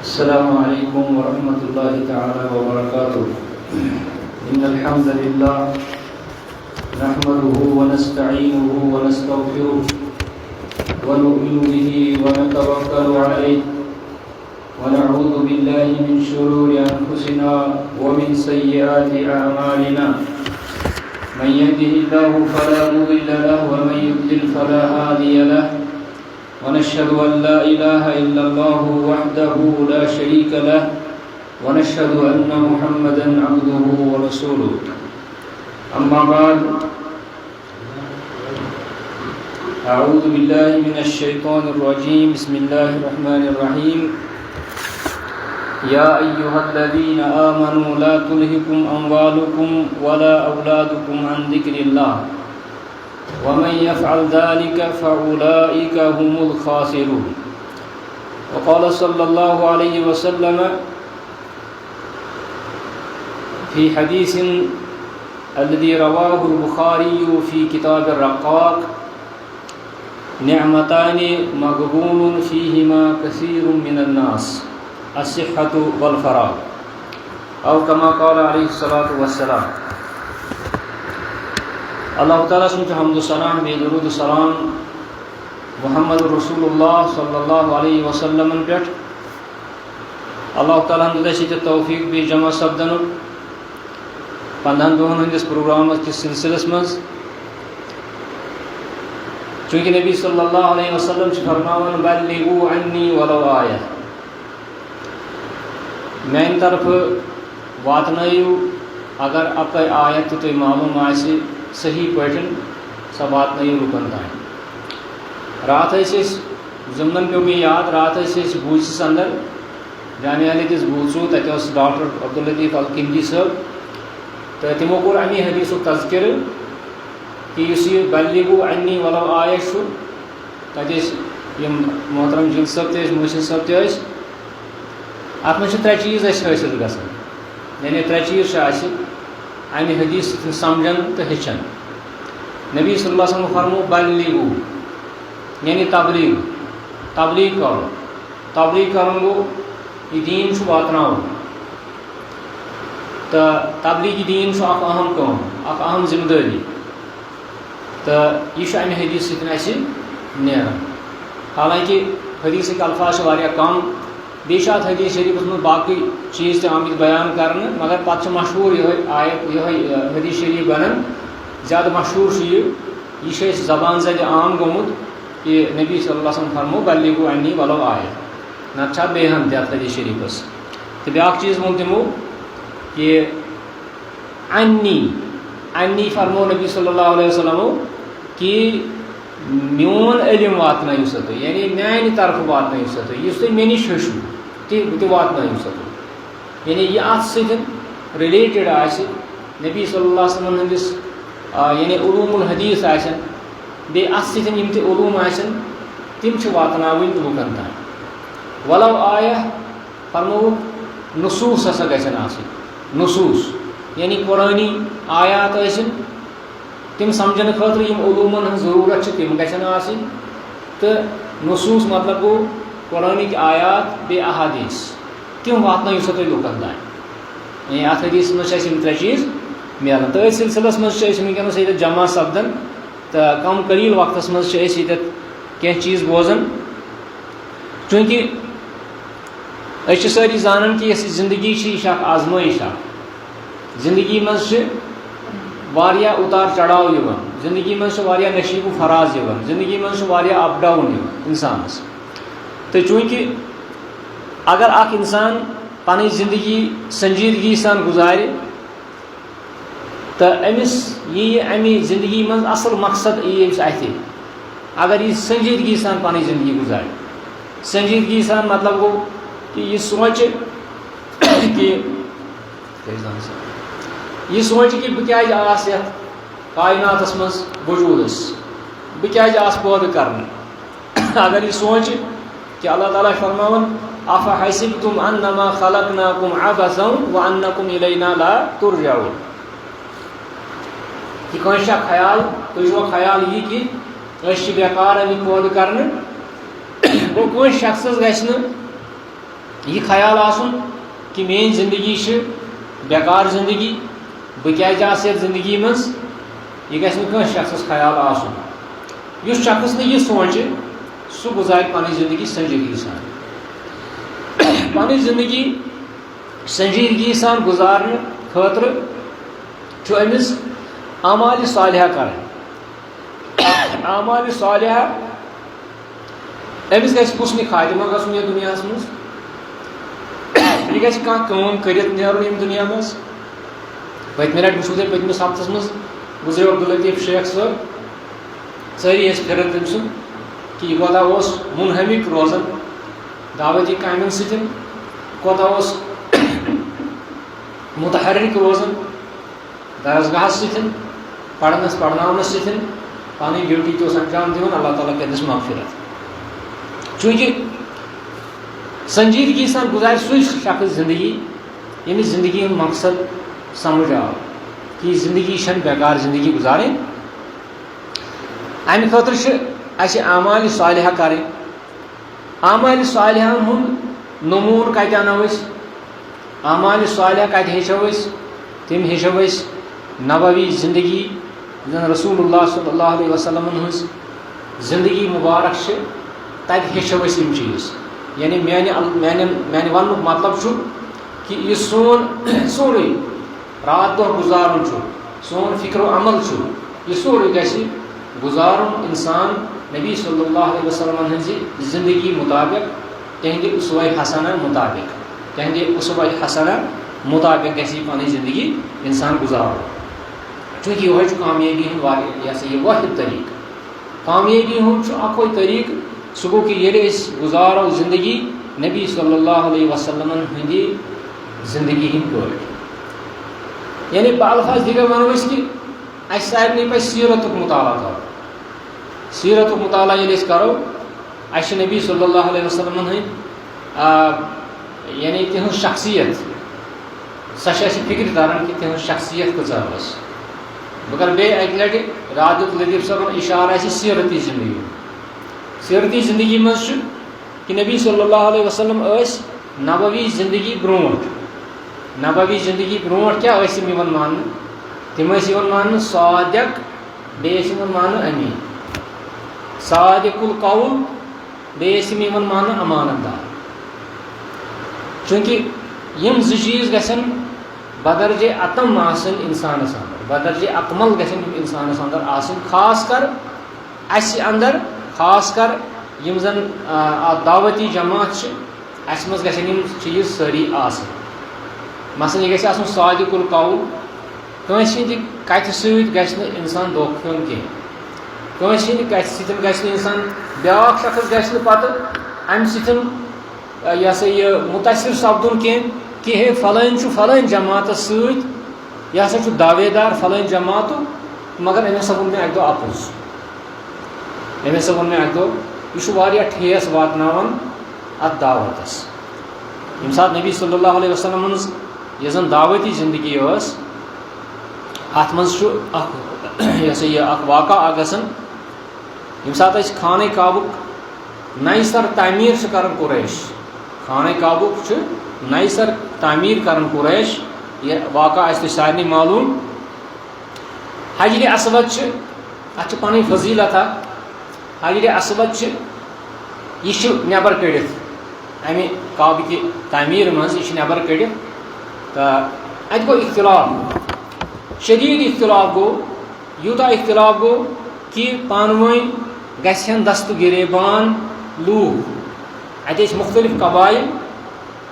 السلام عليكم ورحمة الله تعالى وبركاته. إن الحمد لله نحمده ونستعينه ونستغفره ونؤمن به ونتوكل عليه ونعوذ بالله من شرور أنفسنا ومن سيئات أعمالنا. من يهده الله فلا مضل له ومن يضلل فلا هادي له. ونشهد أن لا إله إلا الله وحده لا شريك له ونشهد أن محمدا عبده ورسوله. أما بعد، أعوذ بالله من الشيطان الرجيم. بسم الله الرحمن الرحيم. يا أيها الذين آمنوا لا تلهكم أموالكم ولا أولادكم عن ذكر الله ومن يفعل ذلك فأولئك هم الخاسرون. وقال صلى الله عليه وسلم في حديث الذي رواه البخاري في كتاب الرقاق: نعمتان مغبون فيهما كثير من الناس، الصحة والفراغ، أو كما قال عليه الصلاة والسلام. اللہ تعالیٰ سن حمد السلام بے درود السلام محمد رسول اللہ صلی اللہ علیہ وسلم پہ. اللہ تعالیٰ ست توفیق بے جمع سپدن 15 دہن ہندس پروگرام کس سلسلس مز. چونکہ نبی صلی اللہ علیہ وسلم فرماون بلغوا عنی ولو آیہ، میانہ طرف واتنائیو اگر اکے آیت تہ معلوم آسہ صحیح پٲٹھۍ سۄ واتنٲیِو لُکن تام. رات ضمنن پیٚو مےٚ یاد، رات ٲسۍ أسۍ بوٗزِس اندر جامعہ لٔگِس بوٗزو، تَتہِ اوس ڈاکٹر عبداللطیف الکندی صٲب، تہٕ تِمو کوٚر اَمی حدیٖثُک تذکرٕ کہِ یُس یہِ بلغوا عنی ولو آیہ چھُ، تَتہِ ٲسۍ یِم محترم جل صٲب تہِ ٲسۍ، محسن صٲب تہِ ٲسۍ. اَتھ منٛز چھِ ترٛےٚ چیٖز اَسہِ حٲصِل گژھان، یعنی ترٛےٚ چیٖز چھِ اَسہِ امہ حدیث سمجھن تو ہچن. نبی صلی اللہ علیہ وسلم فرمو بلغو یعنی تبلیغ کرو. تبلیغ کرن گو یہ دین واتناؤن، تو تبلیغ دین اخ اہم کام، اخ اہم ذمہ داری، تو یہ امہ حدیث سی نیران. حالانکہ حدیثک الفاظ واریاہ کم، بیٚیہِ ات حدیث شریفس من باقی چیز تہ آمت بیان کرنے، مگر پتہ مشہور یہ آیت یہ حدیث شریف بنان. زیادہ مشہور یہ زبان زد عام گومت کہ نبی صلی اللہ علیہ وسلم فرمو بلغوا عنی ولو آیہ، نتہ بیان تہ حدیث شریفس. تو بیاکھ چیز وون تمو کہ عنی فرمو نبی صلی اللہ علیہ وسلم کہ میون علم واتنٲیِو سا تُہۍ، یعنی میانہ طرف واتنٲیِو سا تُہۍ، یُس تُہۍ مےٚ نِش ہیٚچھِو تہِ واتنٲیِو سا تُہۍ. یعنی یہ ات سۭتۍ رِلیٹڈ آسہِ نبی صلی اللہ علیہ وسلم ہندس یعنی علوم الحدیث آسن، بیٚیہِ ات سۭتۍ یِم تہِ علوم آسن تِم چھِ واتناوٕنۍ لُکن تام. ولو آیہ فرمووُکھ نصوص ہسا گژھن آسٕنۍ. نصوص یعنی قرآنی آیات ٲسِن، تم سمجھنے خاطر یم علومن ہن ضرورت چھِ تم گژھن آسٕنۍ. تہٕ نصوص مطلب گوٚو قرآنٕکۍ آیات بیٚیہِ احادیث، تم واتنٲیِو سا تُہۍ لُکن تام. یعنی اتھ حدیثس منٛز چھِ اَسہِ یِم ترٛےٚ چیٖز میلان. تہٕ أتھۍ سلسلس منٛز چھِ أسۍ وٕنکیٚنس ییٚتٮ۪تھ جمع سپدان، تہٕ کم قلیٖل وقتس منٛز چھِ أسۍ ییٚتٮ۪تھ کینٛہہ چیٖز بوزان. چوٗنٛکہِ أسۍ چھِ سٲری زانان کہِ یۄس یہِ زندگی چھِ یہِ چھِ اکھ آزمٲیش اکھ. زندگی منٛز چھِ واریاہ اتار چڑھاو یِوان، زندگی منٛز چھِ واریاہ نشیب و فراز یِوان، زندگی منٛز چھُ واریاہ اپ ڈاوُن یِوان انسانس. تہٕ چوٗنٛکہِ اگر اکھ انسان پنٕنۍ زندگی سنجیدگی سان گزارِ تو امس یہ امہ زندگی من اصل مقصد امس اتھِ، اگر یہ سنجیدگی سان پنٕنۍ زندگی گزارِ. سنجیدگی سان مطلب گو کہ یہ سوچہِ کہ بہٕ کیٛازِ آس یتھ کائناتس منٛز وجوٗدس، بہٕ کیٛازِ آس پٲدٕ کرنہٕ. اگر یہ سوچہِ کہ اللہ تعالیٰ فرماون افحسبتم انما خلقناکم عبثا وانکم الینا لا ترجعون. کہ کٲنٛسہِ چھا خیال، تُہۍ چھُوا خیال یہِ کہ أسۍ چھِ بیکار آمٕتۍ پٲدٕ کرنہٕ. گوٚو کٲنٛسہِ شخصس گژھِ نہٕ یہ خیال آسن کہ میری زندگی بیکار زندگی بہ کیا زندگی مز یہ گژھِ نہٕ کٲنٛسہِ شخصس خیال آسن یُس شخص نہٕ یہِ سونچہِ سُہ گزارِ پنٕنۍ زندگی سنجیدگی سان پنٕنۍ زندگی سنجیدگی سان گزارنہٕ خٲطرٕ چھُ أمِس اعمالِ صالحہ کرٕنۍ اعمالِ صالحہ أمِس گژھِ حُسنِ خاتمہ گژھُن یتھ دُنیاہس منٛز یہِ گژھِ کانٛہہ کٲم کٔرِتھ نیرُن ییٚمہِ دُنیا منٛز پٔتمہِ لٹہِ وٕچھو تۄہہِ پٔتمِس ہفتس منٛز گُزریو عبداللطیف شیخ صٲب سٲری ٲسۍ پھِران تٔمۍ سُنٛد کہ یہ کوتاہ اوس منہمک روزان دعوتی کامین سۭتۍ کوتاہ اوس متحرک روزان درسگاہس سۭتۍ پرنس پرناونس سۭتۍ پنٕنۍ ڈیوٹی تہِ اوس انجام دِوان اللہ تعالیٰ کٔرنس مغفرت چوٗنٛکہِ سنجیدگی سان گزارِ سُے شخص زندگی ییٚمِس زندگی ہُنٛد مقصد سمجھ آو کہ یہ زندگی چھنہٕ بیکار زندگی گزارٕنۍ امہِ خٲطرٕ چھِ اَسہِ اعمالِ صالحہ کرٕنۍ اعمالِ صالحہن ہُنٛد نموٗنہٕ کتہِ انو أسۍ اعمالِ صالحہ کتہِ ہیٚچھو أسۍ تِم ہیٚچھو أسۍ نبوی زندگی زن رسول اللہ صلی اللہ علیہ وسلمن ہٕنٛز زندگی مبارک چھِ تتہِ ہیٚچھو أسۍ یِم چیٖز یعنی میانہِ وننُک مطلب چھُ کہ یہِ سون سورُے رات دۄہ گُزارُن چھُ سون فکر و عمل چھُ یہِ سورُے گژھِ گزارُن انسان نبی صلی اللہ علیہ وسلمن ہٕنٛزِ زندگی مطابق تہنٛدِ اُسوے حسنہ مطابق تہنٛدِ اُسوے حسنہ مطابق گژھِ یہِ پنٕنۍ زندگی انسان گزارُن چوٗنٛکہِ یِہوے چھُ کامیٲبی ہُنٛد واریاہ یہ وٲحد طریٖقہٕ کامیٲبی ہُنٛد چھُ اکوے طریٖقہٕ سُہ گوٚو کہ ییٚلہِ أسۍ گُزارو زندگی نبی صلی اللہ علیہ وسلمن ہٕنٛدِ زندگی ہٕنٛدۍ پٲٹھۍ یعنی بالفاظ دیگر ونو أسۍ کہ اَسہِ سارنٕے پزِ سیٖرتُک مطالعہ کرُن سیٖرتُک مطالعہ ییٚلہِ أسۍ کرو اَسہِ چھِ نبی صلی اللہ علیہ وسلمن ہٕنٛدۍ یعنی تِہنٛز شخصیت سۄ چھِ اَسہِ فکرِ تران کہ تِہنٛز شخصیت کۭژاہ ٲس بہٕ کرٕ بیٚیہِ اکہِ لٹہِ رات دیُت لطیف صٲبن اِشارٕ اَسہِ سیٖرتی زندگی سیٖرتی زندگی منٛز چھُ کہ نبی صلی اللہ علیہ وسلم ٲسۍ نبوی زندگی برونٛٹھ نبوی زندگی برونٛٹھ کیٛاہ ٲسۍ تِم یِوان ماننہٕ تِم ٲسۍ یِوان ماننہٕ صادق بیٚیہِ ٲسۍ یِوان ماننہٕ امیٖن صادق القول بیٚیہِ ٲسۍ تِم یِوان ماننہٕ امانت دار چوٗنٛکہِ یِم زٕ چیٖز گژھن بدرجے اتم آسٕنۍ انسانس انٛدر بدرجے اکمل گژھن یِم انسانس انٛدر آسٕنۍ خاص کر اَسہِ انٛدر خاص کر یِم زن دعوتی جماعت چھِ اَسہِ منٛز گژھن یِم چیٖز سٲری آسٕنۍ مثلاً یہِ گژھِ آسُن صادق القول کٲنٛسہِ ہٕنٛدِ کتھِ سۭتۍ گژھِ نہٕ انسان دھوکہٕ کھیوٚن کینٛہہ کٲنٛسہِ ہٕنٛدِ کتھِ سۭتۍ گژھِ نہٕ انسان بیٛاکھ شخص گژھِ نہٕ پتہٕ امہِ سۭتۍ یہِ ہسا یہِ مُتٲثر سپدُن کینٛہہ کہ ہے فلٲنۍ چھُ فلٲنۍ جماعتس سۭتۍ یہِ ہسا چھُ دعوے دار فلٲنۍ جماعتُک مگر أمۍ ہسا ووٚن مےٚ اکہِ دۄہ اپُز أمۍ ہسا ووٚن مےٚ اکہِ دۄہ یہِ چھُ واریاہ ٹھیس واتناوان اتھ دعوتس ییٚمہِ ساتہٕ نبی صلی اللہ علیہ وسلم ہٕنٛز یۄس زن دعوتی زندگی ٲس اتھ منٛز چھُ اکھ یہِ ہسا یہِ اکھ واقعہ اکھ گژھان ییٚمہِ ساتہٕ أسۍ خانہ کعبُک نَیہِ سر تعمیٖر چھِ کران قُریش خانہ کعبُک چھُ نَیہِ سر تعمیٖر کران قُریش یہِ واقعہ آسہِ تۄہہِ سارنٕے معلوٗم حجرِ اسود چھِ اتھ چھِ پنٕنۍ فضیٖلت اکھ حجرِ اسود چھِ یہِ چھُ نٮ۪بر کٔڑِتھ امہِ کعبہٕ کہِ تعمیٖر منٛز یہِ چھُ نٮ۪بر کٔڑِتھ تہٕ اتہِ گوٚو اختلاف شدیٖد اختلاف گوٚو یوٗتاہ اختلاف گوٚو کہ پانہٕ ؤنۍ گژھِ ہن دستہٕ گریبان لوٗکھ اتہِ ٲسۍ مختلف قبایل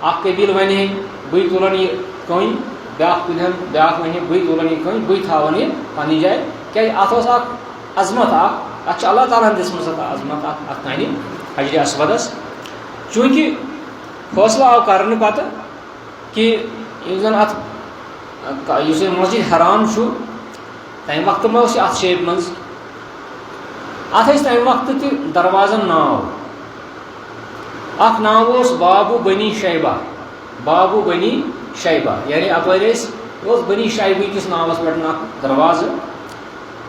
اکھ قبیٖلہٕ وَنہِ ہے بٕے تُلن یہِ کٔنۍ بیٛاکھ تُلہِ ہن بیٛاکھ وَنہِ ہے بٕے تُلن یہِ کٔنۍ بٕے تھاوَن یہِ پننہِ جایہِ کیٛازِ اتھ اوس اکھ عظمت اکھ اتھ چھِ اللہ تعالیٰ ہن دِژمٕژ اتھ عظمت اکھ اتھ کَنہِ حجرِ اسودس چوٗنٛکہِ فٲصلہٕ آو کرنہٕ پتہٕ کہ یُس زن اتھ یُس یہِ مسجد حرام چھُ تمہِ وقتہٕ ما اوس یہِ اتھ شیپہِ منٛز اتھ ٲسۍ تمہِ وقتہٕ تہِ دروازن ناو اکھ ناو اوس بابو بنی شیبہ بابو بنی شیبہ یعنی اپٲرۍ ٲسۍ یہِ اوس بنی شیبہ کِس ناوس پٮ۪ٹھ اکھ دروازٕ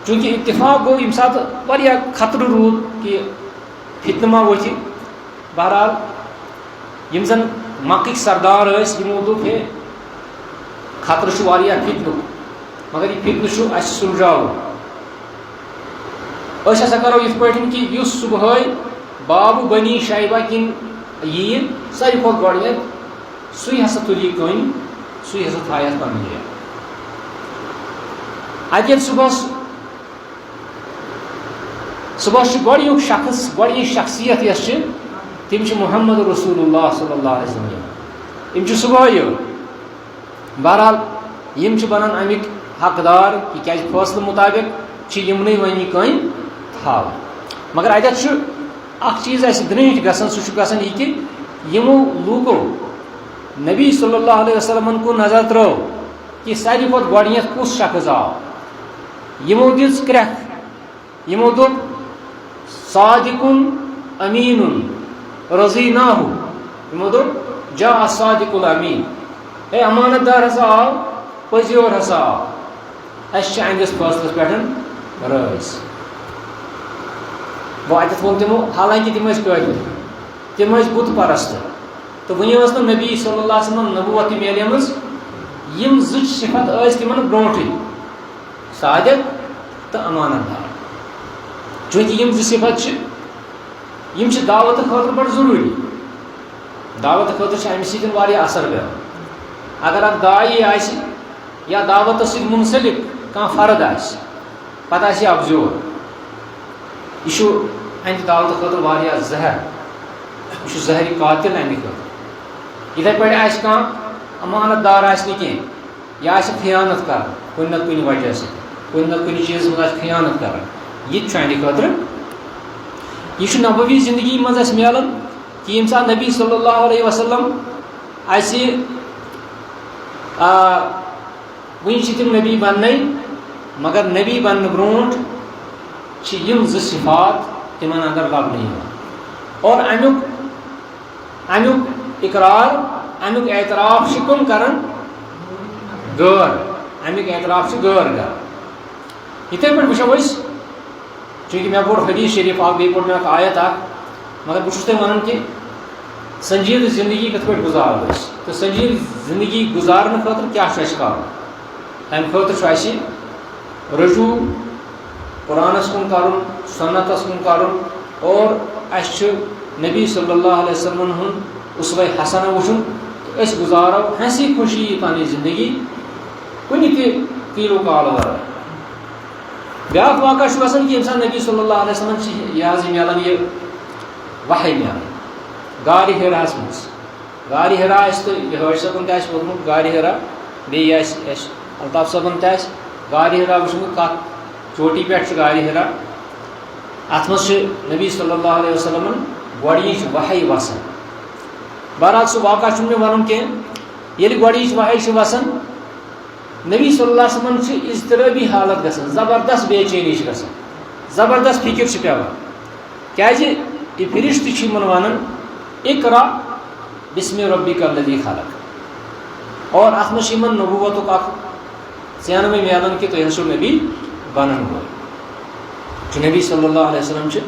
چوٗنٛکہِ اتفاق گوٚو ییٚمہِ ساتہٕ واریاہ خطرٕ روٗد کہ فتنہٕ ما وۄتھِ بہرحال یِم زن مکٕکۍ سردار ٲسۍ یِمو دوٚپ ہے خطرٕ چھُ واریاہ فتنُک مگر یہِ فتنہٕ چھُ اَسہِ سُلجاوُن أسۍ ہسا کرو یِتھ پٲٹھۍ کہِ یُس صبحٲے بابو بنی شیبہ کِنۍ یِیہِ ساروی کھۄتہٕ گۄڈٕنیتھ سُے ہسا تُلہِ یہِ کٔنۍ سُے ہسا تھایہِ اَتھ پنٕنۍ جاے اَتہِ ییٚلہِ صبحس چھُ گۄڈٕنیُک شخص گۄڈٕنِچ شخصیت یۄس چھِ تِم چھِ محمد رسول اللہ صلی اللہ علیہ وسلم یِم چھِ صبحٲے یوت بہرحال یِم چھِ بنان اَمِکۍ حقدار تِکیازِ فٲصلہٕ مُطابق چھِ یِمنٕے وۄنۍ یہِ کٔنۍ تھاوٕنۍ مگر اَتٮ۪تھ چھُ اکھ چیٖز اَسہِ درٛٲنٛٹھۍ گژھان سُہ چھُ گژھان یہِ کہِ یِمو لوٗکو نبی صلی اللہ علیہ وسلمن کُن نظر ترٲو کہِ ساروی کھۄتہٕ گۄڈٕنیتھ کُس شخص آو یِمو دِژ کرٛٮ۪کھ یِمو دوٚپ صادقُن امیٖنُن رضیناہُ یِمو دوٚپ جا صادق الامیٖن ہے امانت دار ہسا آو پٔزیور ہسا آو اَسہِ چھِ أہنٛدِس فٲصلَس پٮ۪ٹھ رٲضۍ گوٚو اَتٮ۪تھ ووٚن تِمو حالانکہِ تِم ٲسۍ قٲدِر تِم ٲسۍ بُت پرست تہٕ وٕنہِ ٲس نہٕ نبی صلی اللہ علیہ وسلم نبوت تہِ میلیمٕژ یِم زٕ صفت ٲسۍ تِمن برونٛٹھٕے صادق تہٕ امانت دار چوٗنٛکہِ یِم زٕ صفت چھِ یِم چھِ دعوتہٕ خٲطرٕ بڑٕ ضروٗری دعوتہٕ خٲطرٕ چھِ اَمہِ سۭتۍ واریاہ اثر پیٚوان اگر اکھ داعی آسہِ یا دعوتس سۭتۍ مُنسلک کانٛہہ فرد آسہِ پتہٕ آسہِ یہِ ابزور یہِ چھُ اَہنٛدِ دعوتہٕ خٲطرٕ واریاہ زہر یہِ چھُ زہرِ قاتل اَمہِ خٲطرٕ یِتھٕے پٲٹھۍ آسہِ کانٛہہ امانت دار آسہِ نہٕ کینٛہہ یہِ آسہِ خیانت کران کُنہِ نتہٕ کُنہِ وجہ سۭتۍ کُنہِ نتہٕ کُنہِ چیٖزس منٛز آسہِ خیانت کران یہِ تہِ چھُ اَہنٛدِ خٲطرٕ یہِ چھُ نبوی زندگی منٛز اَسہِ میلان کہِ ییٚمہِ ساتہٕ نبی صلی اللہ علیہ وسلم اَسہِ وٕنہِ چھِ تِم نبی بننے مگر نبی بننہٕ برونٛٹھ چھِ یِم زٕ صفات تِمن اندر لبنہٕ یِوان اور امیُک اقرار امیُک اعتراف چھِ کٕم کران غٲر امیُک اعتراف چھِ غٲر کران یِتھٕے پٲٹھۍ وٕچھو أسۍ چوٗنٛکہِ مےٚ پوٚر حدیٖث شریٖف اکھ بیٚیہِ پوٚر مےٚ اکھ آیت اکھ مگر بہٕ چھُس تۄہہِ وَنان کہِ سنجیٖدٕ زندگی کِتھ پٲٹھۍ گُزارو أسۍ تہٕ سنجیٖدٕ زندگی گُزارنہٕ خٲطرٕ کیٛاہ چھُ اَسہِ کَرُن تَمہِ خٲطرٕ چھُ اَسہِ رجوٗع قرآنس کُن کرُن سنتس کُن کرُن اور اَسہِ چھُ نبی صلی اللہ علیہ وسلمن ہُنٛد اُسوَے حسنہ وٕچھُن تہٕ أسۍ گُزارو ہنسی خوشی پنٕنۍ زندگی کُنہِ تہِ تیٖلو کالہٕ ورٲے بیٛاکھ واقعہ چھُ گژھان کہِ ییٚمہِ ساتہٕ نبی صلی اللہ علیہ وسلم چھِ یہِ حظ یہِ میلان یہِ وحی میلان غارِ حِراہس منٛز غارِ حِرا آسہِ تہٕ یہِ حٲج صٲبن تہِ آسہِ ووٚنمُت غارِ حِرا بیٚیہِ آسہِ اَسہِ الطاف صٲبن تہِ آسہِ غارِ حِرا وٕچھمُت کتھ چوٹی پٮ۪ٹھ چھُ غارِ حِرا اتھ منٛز چھِ نبی صلی اللہ علیہ وسلمن گۄڈنِچ وحی وسان بہرحال سُہ واقعہ چھُنہٕ مےٚ وَنُن کینٛہہ ییٚلہِ گۄڈنِچ وحی چھِ وسان نبی صلی اللہ علیہ وسلمن چھِ اضطرٲبی حالت گژھان زبردست بے چینی چھِ گژھان زبردست فِکر چھِ پیٚوان کیازِ یہِ فرشتہٕ چھِ یِمن ونان اقرا بسم ربک الذی خلق اور اتھ منٛز چھِ یِمن نبوتُک اکھ ژینوٕے میلان کہِ تُہۍ حظ چھِو نبی بنن وول چھُ نبی صلی اللہ علیہ وسلم چھِ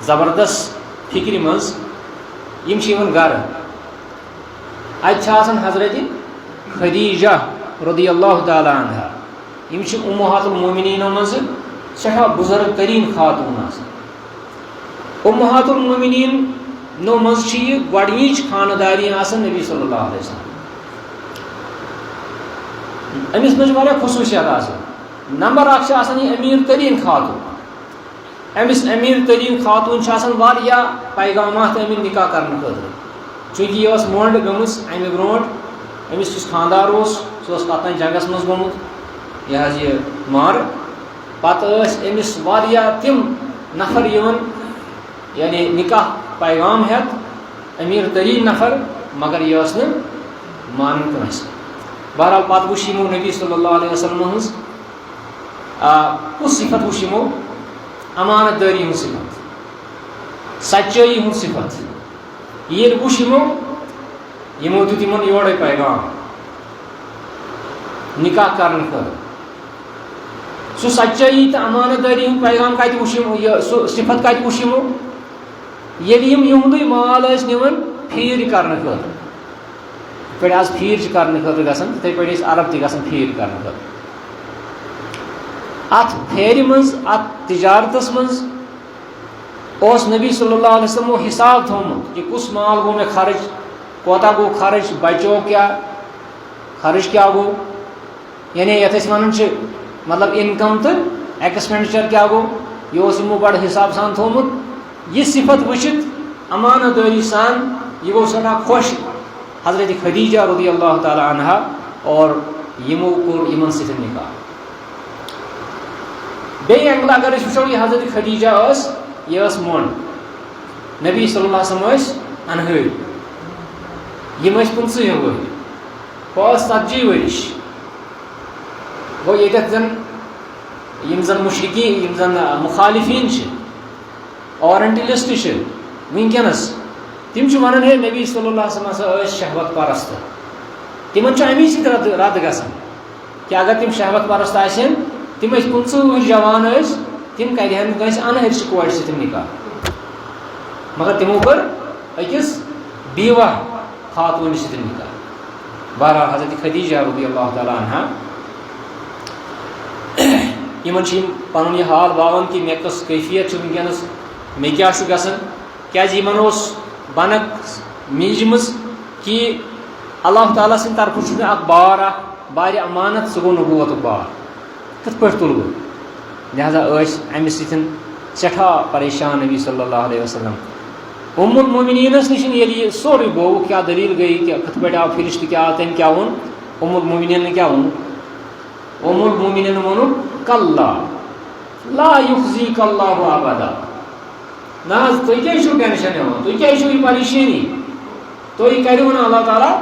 زبردست فِکرِ منٛز یِم چھِ یِوان گرٕ اَتہِ چھِ آسان حضرت خدیجہ رضی اللہ تعالیٰ عنہا یِم چھِ اُمہات المومنیٖنو منٛزٕ سٮ۪ٹھاہ بُزرگ تریٖن خاتوٗن آسان اُمہات المومنیٖنو منٛز چھِ یہِ گۄڈنِچ خانہداری آسان نبی صلی اللہ علیہ وسلم أمِس منٛز چھِ واریاہ خصوٗصیت آسان نمبر اکھ چھِ آسان یہِ أمیٖر تریٖن خاتوٗن أمِس أمیٖر تریٖن خاتوٗن چھِ آسان واریاہ پیغامات أمِس نِکاح کرنہٕ خٲطرٕ چوٗنٛکہِ یہِ ٲس مۄنٛڈ گٔمٕژ اَمہِ برونٛٹھ أمِس یُس خانٛدار اوس سُہ اوس پتہٕ جنگس منٛز گوٚمُت یہِ حظ یہِ مارٕ پتہٕ ٲسۍ أمِس واریاہ تِم نفر یِوان یعنی نِکاح پیغام ہٮ۪تھ أمیٖر تریٖن نفر مگر یہِ ٲس نہٕ مانان کٲنٛسہِ بہرحال پتہٕ وٕچھ یِمو نبی صلی اللہ علیہ وسلم ہٕنٛز کُس صفت وٕچھ یِمو امانت دٲری ہُنٛد صفت سچٲیی ہُنٛد صفت ییٚلہِ وٕچھ یِمو دیُت یِمن یورے پیغام نِکاح کرنہٕ خٲطرٕ سُہ سچٲیی تہٕ امانت دٲری ہُنٛد پیغام کتہِ وٕچھ یِمو یہِ سُہ صفت کتہِ وٕچھ یِمو ییٚلہِ یِم یِہُنٛدُے مال ٲسۍ نِوان پھیر کرنے خاطر پہ آج پھیر کرنے خاطر گژھان تھے پہ عرب تہ گژھان پھیر کرنے خاطر ات پھیرِ منٛز ات تجارتس منٛز اوس نبی صلی اللہ علیہ وسلم حساب تھومت کہ کس مال گو میں خرچ کوتا گو خرچ بچو کیا خرچ کیا گو یعنی یتھ ونان مطلب انکم تو ایکسپینڈیچر کیا گو یہ اس یمو بڑ حساب سان تھومت یہ صفت وچھت امانت داری سان یہ گو سنا خوش حضرت خدیجہ رضی اللہ تعالی عنہا اور یمو کور یمن سۭتۍ نکاح بیٚیہِ اینگلہٕ اگر أسۍ وٕچھو یہ حضرت خدیجہ ٲس یہ ٲس مۄنڈ نبی صلی اللہ علیہ وسلم ٲسۍ انہٲرۍ یِم ٲسۍ 15 ؤری ہُہ ٲس 40 ؤرِش گوٚو ییٚتٮ۪تھ زن یِم زن مشرقی یِم زن مخالفین چھِ اورینٹلسٹ چھِ وٕنکیٚنس تِم چھِ ونان ہے نبی صلی اللہ علیہ وسلم ہسا ٲسۍ شہوت پرست تِمن چھُ امی سۭتۍ رد گژھان کہ اگر تِم شہوت پرست آسن تِم ٲسۍ 15 وُہٕرۍ جوان ٲسۍ تِم کرِہن کٲنٛسہِ انہرچہِ کورِ سۭتۍ نکاح مگر تِمو کٔر أکِس بیوہ خاتوٗنہِ سۭتۍ نکاح بہرحال حضرت خدیجہ رضی اللہ تعالیٰ عنہا یِمن چھِ یِم پنُن یہِ حال باوان کہ مےٚ کۄس کیفیت چھِ وٕنکیٚنس مےٚ کیاہ چھُ گژھان کیازِ یِمن اوس بنک میٖجمٕژ کہ اللہ تعالیٰ سٕنٛدِ طرفہٕ چھُ مےٚ اکھ بار اکھ بارِ امانت سُہ گوٚو نبوتُک بار کِتھ پٲٹھۍ تُلہٕ بہٕ لہذا ٲسۍ امہِ سۭتۍ سٮ۪ٹھاہ پریشان نبی صلی اللہ علیہ وسلم ام المومنیٖنس نِش ییٚلہِ یہِ سورُے گوٚو کیاہ دٔلیٖل گٔے کِتھ پٲٹھۍ آو فرشتہٕ کیاہ آو تٔمۍ کیاہ ووٚن ام المومنیٖنن کیاہ ووٚن ام المومنیٖنن ووٚنُکھ کلّا لا یُخزیٖک اللہ ابدا نہ حظ تُہۍ کیٛازِ چھِو ٹینشن ہٮ۪وان تُہۍ کیٛازِ چھِو یہِ پریشٲنی تُہۍ کٔرِو نہٕ اللہ تعالیٰ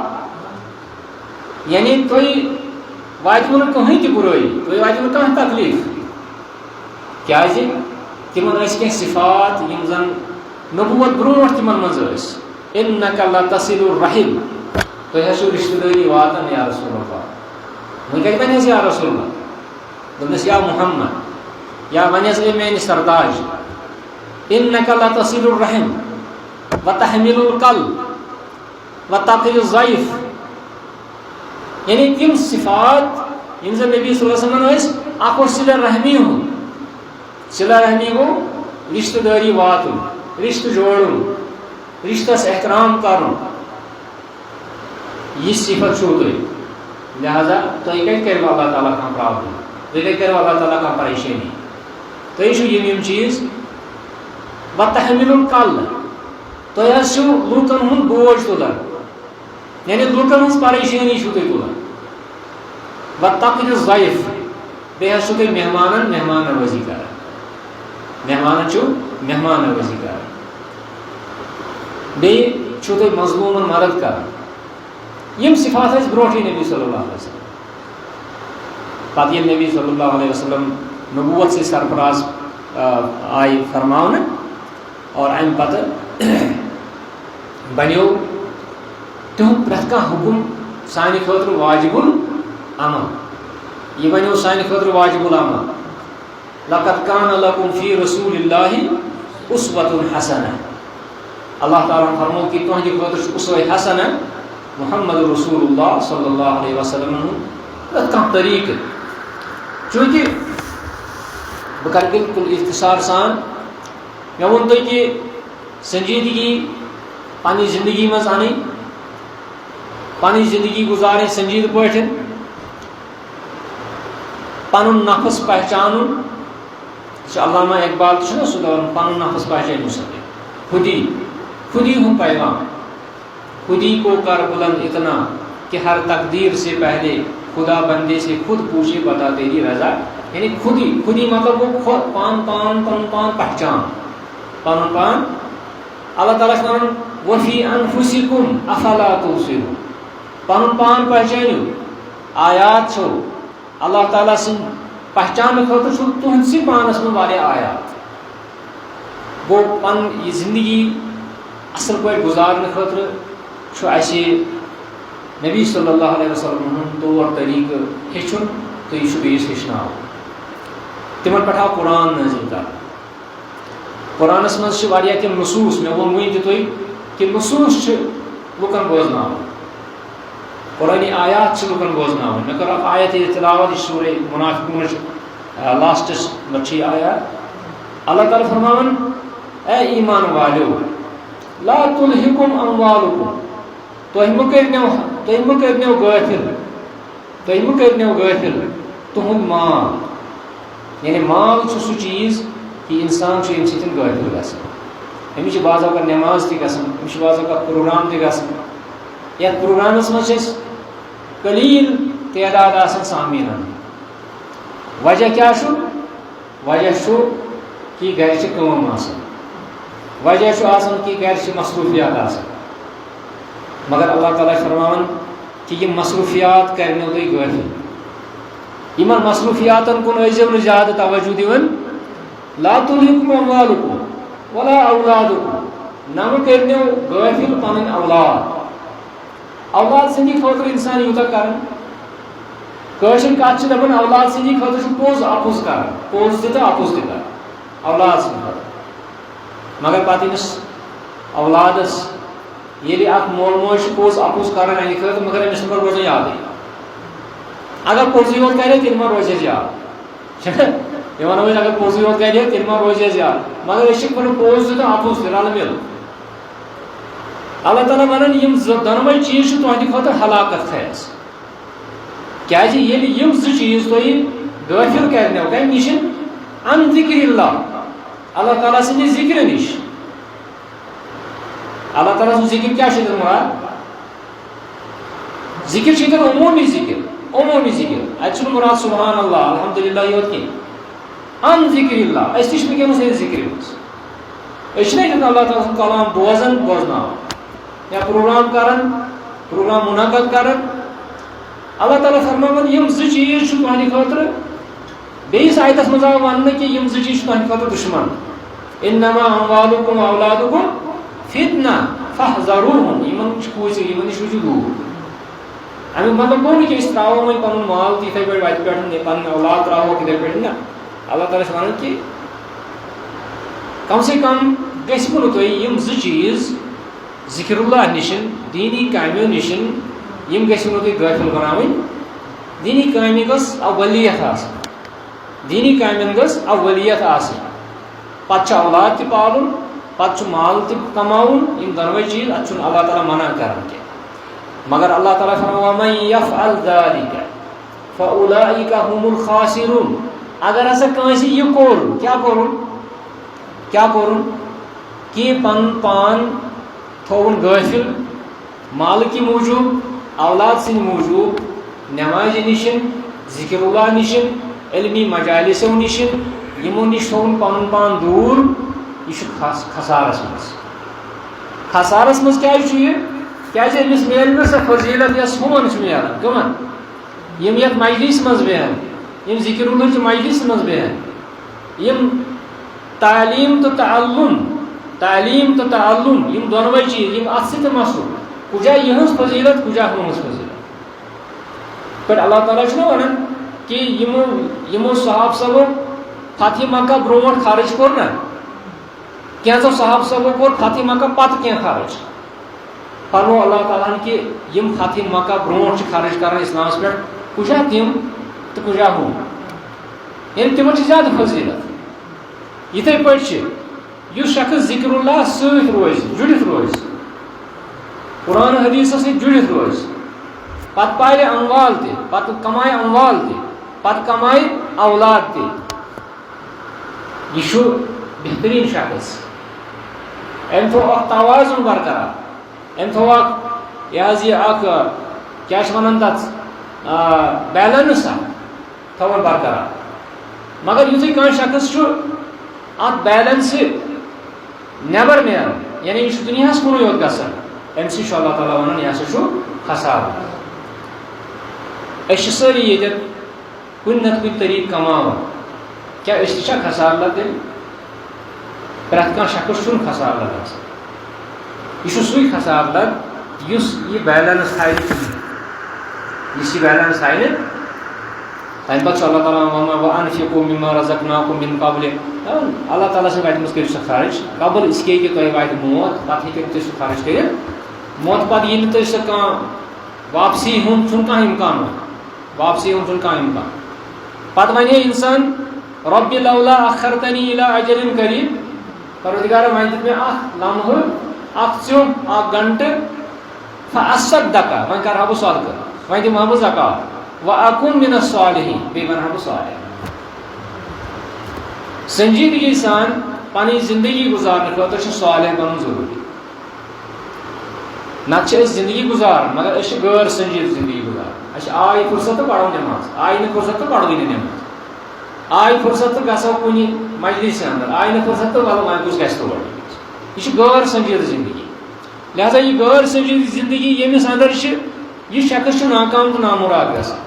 یعنی تُہۍ واتوٕ نہٕ کٕہٕنۍ تہِ بُرٲیی تُہۍ واتوٕ نہٕ کانٛہہ تکلیٖف کیٛازِ تِمن ٲسۍ کینٛہہ صفات یِم زن نبوت برونٛٹھ تِمن منٛز ٲسۍ اِنَّکَ لَتَصِلُ الرَّحِم تُہۍ حظ چھِو رِشتہٕ دٲری واتان یا رسول اللہ وۄنۍ کتہِ وَنٮ۪س یا رسول اللہ دوٚپنَس یا محمد یا وَنٮ۪س اے میانہِ سرداج اِنَّکَ لَتَصِلُ الرَّحِم وَتَحْمِلُ الْقَلْبَ وَتَقِرُ الضَّيْفَ یعنی تِم صفات یِم زن نبی صلی اللہ علیہ وسلم ٲسۍ اکھ اوس صلہ رحمی ہُنٛد صلہ رحمی گوٚو رشتہٕ دٲری واتُن رشتہٕ جوڑُن رشتس احترام کرُن یہِ صفت چھُو تُہۍ لہذا تُہۍ کتہِ کٔرِو اللہ تعالیٰ کانٛہہ پرابلم تُہۍ کتہِ کٔرِو اللہ تعالیٰ کانٛہہ پریشٲنی تُہۍ چھِو یِم چیٖز وَتَحْمِلُ الْقَلْبَ تُہۍ حظ چھِو لوٗکن ہُنٛد بوج تُلان یعنی لوٗکن ہٕنٛز پریشٲنی چھِو تُہۍ تُلان وَتَقْرِ الضَّيْفَ بیٚیہِ حظ چھِو تُہۍ مہمانن مہمان نوٲزی کران مہمانن چھِو مہمان نوٲزی کران بیٚیہِ چھِو تُہۍ مظلوٗمن مدد کران یِم صفات ٲسۍ برونٛٹھٕے نبی صلی اللہ علیہ وسلم پتہٕ ییٚلہِ نبی صلی اللہ علیہ وسلم نبوت سۭتۍ سرفراز آیہِ فرماونہٕ اور امہِ پتہٕ بنیو تِہُنٛد پرٛٮ۪تھ کانٛہہ حُکُم سانہِ خٲطرٕ واجب العمل یہ بنیو سانہِ خٲطرٕ واجب العمل لقد کان لکم فی رسول اللہ اسوۃ حسنہ اللہ تعالیٰ ہن فرمو کہ تُہنٛدِ خٲطرٕ چھُ اسوہ حسنہ محمد رسول اللہ صلی اللہ علیہ وسلم ہُنٛد پرٛٮ۪تھ کانٛہہ طریٖقہٕ چوٗنٛکہِ بہٕ کرٕ بالکل اختصار سان مےٚ ووٚن تۄہہِ کہ سنجیدگی پننہِ زندگی منٛز انٕنۍ پنٕنۍ زندگی گُزارٕنۍ سنجیدٕ پٲٹھۍ پنُن نفس پہچانُن یہِ چھُ علامہ اقبال تہِ چھُنہ سُہ دپان پنُن نفس پہچٲنِو سا خودی ہُنٛد پیغام خودی کو کر بلند اتنا کہ ہر تقدیر سے پہلے خدا بندے سے خود پوچھے بتا تیری رضا یعنی خودی مطلب وہ خود پن پان پہچان پن پان اللہ تعالیٰ چھُ وَنان وفی انفسکم افلا تبصرون پن پان پہچٲنِو آیات چھو اللہ تعالیٰ سٕنٛدِ پہچانہٕ خٲطرٕ چھُ تُہنٛدسٕے پانس منٛز واریاہ آیات گوٚو پن یہِ زندگی اصل پٲٹھۍ گُزارنہٕ خٲطرٕ چھُ اَسہِ نبی صلی اللہ علیہ وسلم ہُنٛد طور طریٖقہٕ ہیٚچھُن تہٕ یہِ چھُ بیٚیِس ہیٚچھناوُن تِمن پٮ۪ٹھ آو قرآن نٲزِل کرنہٕ قرآنس منٛز چھِ واریاہ تِم نصوٗص مےٚ ووٚن وٕنۍ تہِ تۄہہِ کہ نصوص لکن بوزن قرآنی آیات لکن بوزن مے کر آیت تلاوت سورہ منافقون لاسٹس مچھی آیات اللہ تعالیٰ فرمان اے ایمان والو لا تلہکم اموالکم تُہۍ مہٕ کٔرنو غٲفِل تُہُنٛد مال یعنی مال سُہ چیٖز کہ انسان ییٚمہِ سۭتۍ غٲفِل گژھان أمِس چھِ بعض اوقات نٮ۪ماز تہِ گژھان أمِس چھِ بعض اوقات پروگرام تہِ گژھان یتھ پروگرامس منٛز چھِ أسۍ قلیٖل تعداد آسان سامیٖنن وجہ کیٛاہ چھُ وجہ چھُ کہ گرِ چھِ کٲم آسان وجہ چھُ آسان کہ گرِ چھِ مصروٗفیات آسان مگر اللہ تعالیٰ چھُ فرماوان کہ یِم مصروٗفیات کرنو تُہۍ غٲفِل یِمن مصروٗفیاتن کُن ٲسۍزیو نہٕ زیادٕ توجہ دِوان لا تُلہکم اموالکم ولا اولادکم نہ مہٕ کٔرنو غٲفِل پنٕنۍ اولاد سٕنٛدِ خٲطرٕ انسان یوٗتاہ کران کٲشِر کتھ چھِ دپان اولاد سٕنٛدِ خٲطرٕ چھُ پوٚز اپُز کران پوٚز تہِ تہٕ اپُز تہِ کران اولاد سٕنٛدِ خٲطرٕ مگر پتہٕ أمِس اولادس ییٚلہِ اکھ مول موج چھُ پوٚز اپُز کران اَمہِ خٲطرٕ مگر أمِس ما روزان یادٕے اگر پوٚزٕے یوت کرِ تیٚلہِ ما روزِ اَسہِ یاد یہِ ونو أسۍ اگر پوٚزٕے یوت کرِ تیٚلہِ ما روزِ اَسہِ یاد مگر أسۍ چھِ پنُن پوٚز تہِ تہٕ اپُز تہِ رلہٕ مِلہٕ اللہ تعالیٰ ونان یِم دۄنوَے چیٖز چھِ تُہنٛدِ خٲطرٕ ہلاکت خیز کیٛازِ ییٚلہِ یِم زٕ چیٖز تُہۍ غٲفِل کرنو کمہِ نِش ان ذکر اللہ تعالیٰ سٕنٛدِ ذِکرِ نِش اللہ تعالیٰ سُنٛد ذِکر کیٛاہ چھُ ییٚتٮ۪ن مراد ذِکر چھُ ییٚتٮ۪ن عموٗمی ذِکر اَتہِ چھُنہٕ مراد سبحان اللہ الحمدُاللہ یوت کینٛہہ ان ذکر اللہ أسۍ تہِ چھِ وٕنکٮ۪نس أتھۍ ذِکرِ منٛز أسۍ چھِنہ ییٚتٮ۪ن اللہ تعالیٰ سُنٛد کلام بوزناوان یا پروگرام کران پروگرام منعقد کران اللہ تعالیٰ فرماوان یِم زٕ چیٖز چھُ تُہنٛدِ خٲطرٕ بیٚیِس آیتس منٛز آو وننہٕ کہِ یِم زٕ چیٖز چھِ تُہنٛدِ خٲطرٕ دُشمن انما اموالکم واولادکم فتنہ فاحذروہم یِمن چھِ کھوٗژِو یِمن نِش روٗزِو دوٗر امیُک مطلب گوٚو نہٕ کہِ أسۍ ترٛاوو وۄنۍ پنُن مال تہِ یِتھٕے پٲٹھۍ وتہِ پٮ۪ٹھ پنٕنۍ اولاد ترٛاوہوکھ یِتھٕے پٲٹھۍ نہ اللہ تعالیٰ چھُ ونان کہِ کم سے کم گژھِوٕ نہٕ تۄہہِ یِم زٕ چیٖز ذکر اللہ نِشن دیٖنی کامیو نِشن یِم گژھِو نہٕ تُہۍ غٲفِل بناوٕنۍ دیٖنی کامہِ گٔژھ اولِیت آسٕنۍ دیٖنی کامٮ۪ن گٔژھ اولِیت آسٕنۍ پتہٕ چھُ اولاد تہِ پالُن پتہٕ چھُ مال تہِ کماوُن یِم دۄنوَے چیٖز اتھ چھُنہٕ اللہ تعالیٰ منع کران کینٛہہ مگر اللہ تعالیٰ فرماوان ومن یفعل ذلک فاولئک هم الخاسرون اگر ہسا کٲنٛسہِ یہِ کوٚر کیٛاہ کوٚرُن کہ پنُن پان تھوُن غٲفِل مالہٕ کہِ موٗجوٗب اولاد سٕنٛدِ موٗجوٗب نٮ۪مازِ نِشن ذِکر اللہ نِشن علمی مجالسو نِشن یِمو نِش تھوُن پنُن پان دوٗر یہِ چھُ خسارس منٛز کیٛازِ چھُ یہِ کیٛازِ أمِس میلہِ نہٕ سۄ فضیٖلت یۄس ہُمن چھِ مِلان کٕمن یِم یتھ مجلِس منٛز بیٚہن یِم ذِکر اللہ چہِ مجلِس منٛز بیٚہن یِم تعلیٖم تہٕ تعلُم یِم دۄنوَے چیٖز یِم اتھ سۭتۍ مصروٗف کُجا یِہٕنٛز فضیٖلت کُجا ہُہٕنٛز فضیٖلت پٲٹھۍ اللہ تعالیٰ چھُنہ ونان کہ یِمو صحابہٕ صٲبو فتحِ مکہ برونٛٹھ خرٕچ کوٚر نہ کینٛژو صحابہٕ صٲبو کوٚر فتحِ مکہ پتہٕ کینٛہہ خرٕچ فرمو اللہ تعالیٰ ہن کہ یِم فتحِ مکہ برونٛٹھ چھِ خرٕچ کران اسلامس پٮ۪ٹھ کُجا تِم تہٕ کُجا ہُم یعنی تِمن چھِ زیادٕ فضیٖلت یِتھٕے پٲٹھۍ چھِ یُس شخص ذِکر اللہ سۭتۍ روزِ جُڑِتھ روزِ قرآن حدیٖثس سۭتۍ جُڑِتھ روزِ پتہٕ پالہِ اموال تہِ پتہٕ کمایہِ اموال تہِ پتہٕ کمایہِ اولاد تہِ یہِ چھُ بہتریٖن شخص أمۍ تھوٚو اکھ توازُن برقرار أمۍ تھوٚو اکھ یہِ حظ یہِ اکھ کیٛاہ چھِ ونان تتھ بیلنس اکھ تھوٚوُن برقرار مگر یُتھُے کانٛہہ شخص چھُ اتھ بیلنسہِ نٮ۪بر نیران یعنی یہِ چھُ دُنیاہس کُنُے یوت گژھان امہِ سۭتۍ چھُ اللہ تعالیٰ ونان یہِ ہسا چھُ خسارٕ أسۍ چھِ سٲری ییٚتٮ۪ن کُنہِ نتہٕ کُنہِ طریٖقہٕ کماوان کیٛاہ أسۍ تہِ چھا خسارٕ لد تیٚلہِ پرٛٮ۪تھ کانٛہہ شخص چھُنہٕ خسارٕ لد آسان یہِ چھُ سُے خسارٕ لد یُس یہِ بیلنس تھاوِ نہٕ کِہیٖنۍ یُس یہِ بیلنس تھاوِ نہٕ تمہ پتہ اللہ تعالیٰ وانفقوا مما رزقناکم من قبل اللہ تعالیٰ سن واتہ کرو سہ خرچ قبل اس کے کہ تہ واتہ موت پتہ ہیٚکِو تُہۍ سہ خرچ کٔرِتھ موت پتہ یی نہٕ تۄہہِ سہ کانٛہہ واپسی ہُنٛد چھُنہٕ کانٛہہ اِمکان واپسی ہُنٛد چھُنہٕ کانٛہہ اِمکان پتہ ونے انسان رب لولا اخرتنی الى اجل قریب پروردگار وۄنۍ دِت مےٚ اکھ لمحہٕ اکھ ژیوٚٹ اکھ گھنٹہٕ فاصدق وۄنۍ کرہا بہٕ صدقہٕ وۄنۍ دِمہا بہٕ زکات واکن من الصالحین بیٚیہِ بنہا بہٕ صالح سنجیدگی سان پنٕنۍ زندگی گزارنہٕ خٲطرٕ چھُ صالح بنُن ضروٗری نتہٕ چھِ أسۍ زندگی گزاران مگر أسۍ چھِ غٲر سنجیٖد زندگی گزاران اَسہِ آیہِ فرصت تہٕ پرو نٮ۪ماز آیہِ نہٕ فرصت تہٕ پروٕے نہٕ نٮ۪ماز آیہِ فرصت تہٕ گژھو کُنہِ مجلس اندر آیہِ نہٕ فرصت تہٕ وَلہٕ وۄنۍ کُس گژھِ تور یہِ چھِ غٲر سنجیٖد زندگی لہذا یہِ غٲر سنجیٖد زندگی ییٚمِس اندر چھِ یہِ شخص چھُ ناکام تہٕ نامُراد گژھان